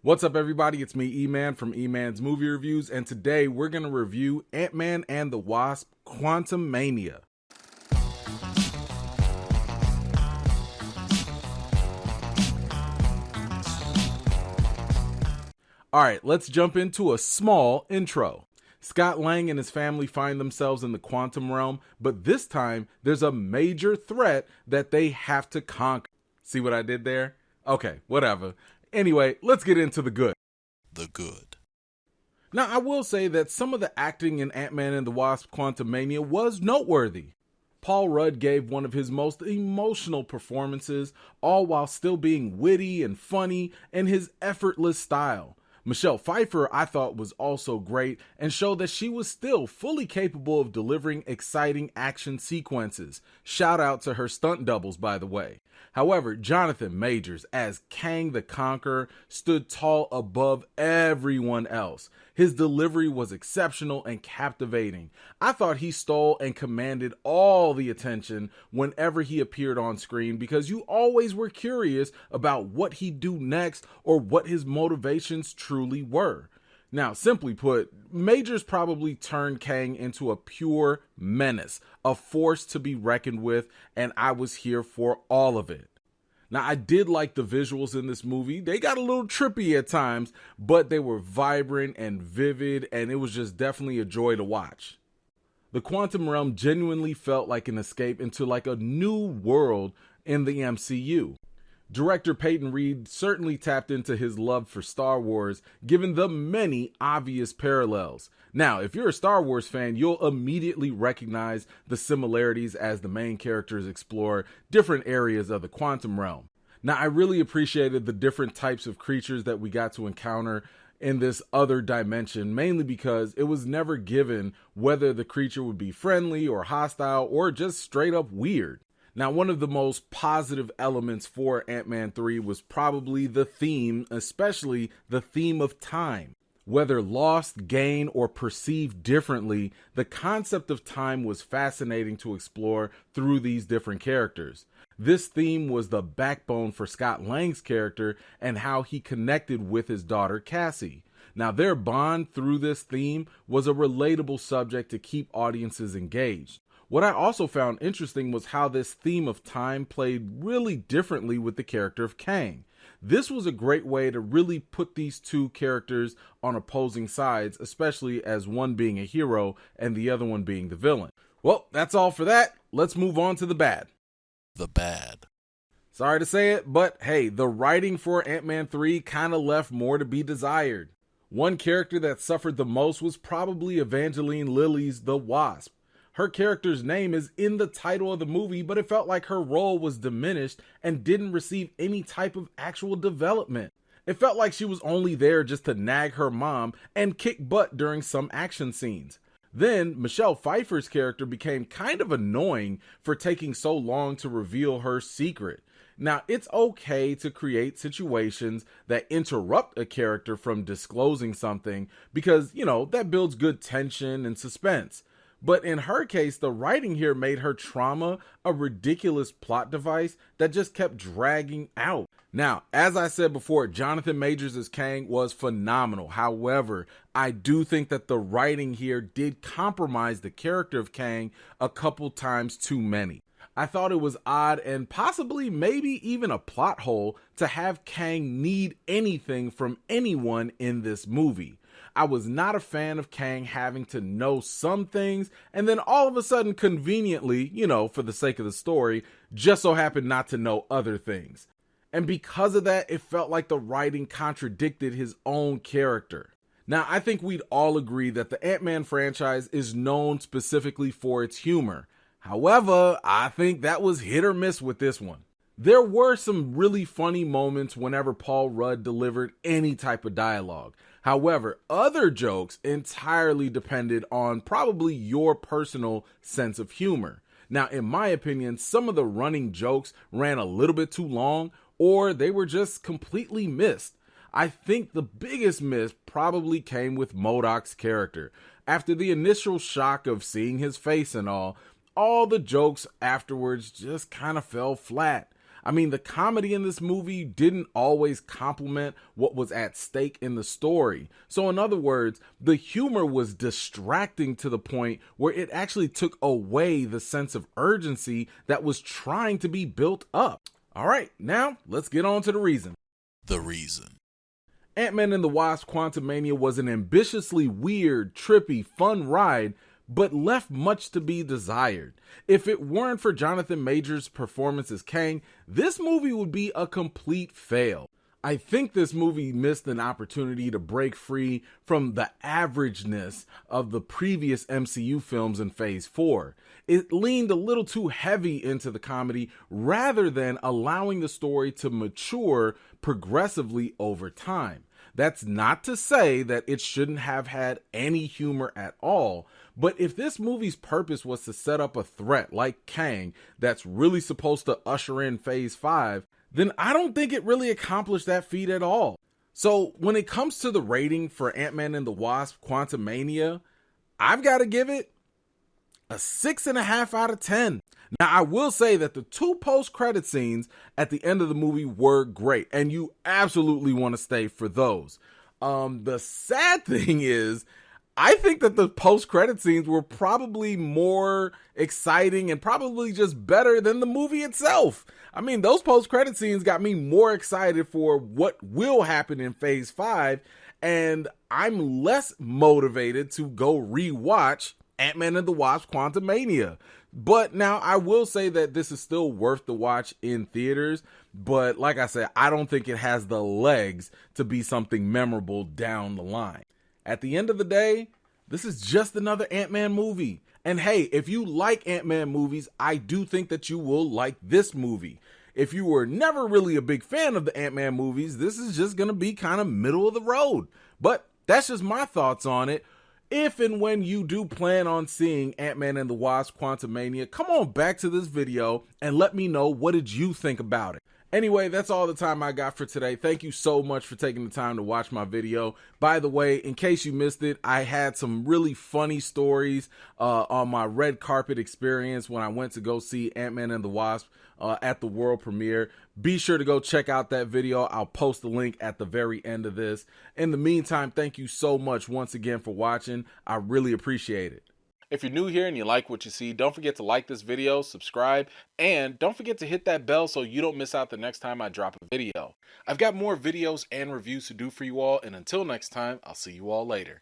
What's up, everybody? It's me, E-Man from E-Man's Movie Reviews, and today we're going to review Ant-Man and the Wasp Quantumania. Alright, let's jump into a small intro. Scott Lang and his family find themselves in the quantum realm, but this time there's a major threat that they have to conquer. See what I did there? Okay, whatever. Anyway, let's get into the good. The good. Now, I will say that some of the acting in Ant-Man and the Wasp Quantumania was noteworthy. Paul Rudd gave one of his most emotional performances, all while still being witty and funny in his effortless style. Michelle Pfeiffer, I thought, was also great and showed that she was still fully capable of delivering exciting action sequences. Shout out to her stunt doubles, by the way. However, Jonathan Majors as Kang the Conqueror stood tall above everyone else. His delivery was exceptional and captivating. I thought he stole and commanded all the attention whenever he appeared on screen because you always were curious about what he'd do next or what his motivations truly were. Now, simply put, Majors probably turned Kang into a pure menace, a force to be reckoned with, and I was here for all of it. Now, I did like the visuals in this movie. They got a little trippy at times, but they were vibrant and vivid, and it was just definitely a joy to watch. The quantum realm genuinely felt like an escape into like a new world in the MCU. Director Peyton Reed certainly tapped into his love for Star Wars, given the many obvious parallels. Now, if you're a Star Wars fan, you'll immediately recognize the similarities as the main characters explore different areas of the quantum realm. Now, I really appreciated the different types of creatures that we got to encounter in this other dimension, mainly because it was never given whether the creature would be friendly or hostile or just straight up weird. Now, one of the most positive elements for Ant-Man 3 was probably the theme, especially the theme of time. Whether lost, gained, or perceived differently, the concept of time was fascinating to explore through these different characters. This theme was the backbone for Scott Lang's character and how he connected with his daughter Cassie. Now, their bond through this theme was a relatable subject to keep audiences engaged. What I also found interesting was how this theme of time played really differently with the character of Kang. This was a great way to really put these two characters on opposing sides, especially as one being a hero and the other one being the villain. Well, that's all for that. Let's move on to the bad. The bad. Sorry to say it, but hey, the writing for Ant-Man 3 kind of left more to be desired. One character that suffered the most was probably Evangeline Lilly's The Wasp. Her character's name is in the title of the movie, but it felt like her role was diminished and didn't receive any type of actual development. It felt like she was only there just to nag her mom and kick butt during some action scenes. Then, Michelle Pfeiffer's character became kind of annoying for taking so long to reveal her secret. Now, it's okay to create situations that interrupt a character from disclosing something because, that builds good tension and suspense. But in her case, the writing here made her trauma a ridiculous plot device that just kept dragging out. Now, as I said before, Jonathan Majors as Kang was phenomenal. However, I do think that the writing here did compromise the character of Kang a couple times too many. I thought it was odd and possibly maybe even a plot hole to have Kang need anything from anyone in this movie. I was not a fan of Kang having to know some things and then all of a sudden conveniently, for the sake of the story, just so happened not to know other things. And because of that, it felt like the writing contradicted his own character. Now, I think we'd all agree that the Ant-Man franchise is known specifically for its humor. However, I think that was hit or miss with this one. There were some really funny moments whenever Paul Rudd delivered any type of dialogue. However, other jokes entirely depended on probably your personal sense of humor. Now, in my opinion, some of the running jokes ran a little bit too long, or they were just completely missed. I think the biggest miss probably came with MODOK's character. After the initial shock of seeing his face and all the jokes afterwards just kind of fell flat. I mean, the comedy in this movie didn't always complement what was at stake in the story. So in other words, the humor was distracting to the point where it actually took away the sense of urgency that was trying to be built up. All right, now let's get on to the reason. The reason. Ant-Man and the Wasp Quantumania was an ambitiously weird, trippy, fun ride, but left much to be desired. If it weren't for Jonathan Majors' performance as Kang, this movie would be a complete fail. I think this movie missed an opportunity to break free from the averageness of the previous MCU films in Phase 4. It leaned a little too heavy into the comedy rather than allowing the story to mature progressively over time. That's not to say that it shouldn't have had any humor at all, but if this movie's purpose was to set up a threat like Kang that's really supposed to usher in Phase 5, then I don't think it really accomplished that feat at all. So when it comes to the rating for Ant-Man and the Wasp Quantumania, I've got to give it a 6.5 out of 10. Now, I will say that the 2 post-credit scenes at the end of the movie were great, and you absolutely want to stay for those. The sad thing is, I think that the post-credit scenes were probably more exciting and probably just better than the movie itself. I mean, those post-credit scenes got me more excited for what will happen in Phase 5, and I'm less motivated to go rewatch Ant-Man and the Wasp Quantumania. But now I will say that this is still worth the watch in theaters, but like I said, I don't think it has the legs to be something memorable down the line. At the end of the day, this is just another Ant-Man movie. And hey, if you like Ant-Man movies, I do think that you will like this movie. If you were never really a big fan of the Ant-Man movies, this is just going to be kind of middle of the road. But that's just my thoughts on it. If and when you do plan on seeing Ant-Man and the Wasp Quantumania, come on back to this video and let me know, what did you think about it? Anyway, that's all the time I got for today. Thank you so much for taking the time to watch my video. By the way, in case you missed it, I had some really funny stories on my red carpet experience when I went to go see Ant-Man and the Wasp at the world premiere. Be sure to go check out that video. I'll post the link at the very end of this. In the meantime, thank you so much once again for watching. I really appreciate it. If you're new here and you like what you see, don't forget to like this video, subscribe, and don't forget to hit that bell so you don't miss out the next time I drop a video. I've got more videos and reviews to do for you all, and until next time, I'll see you all later.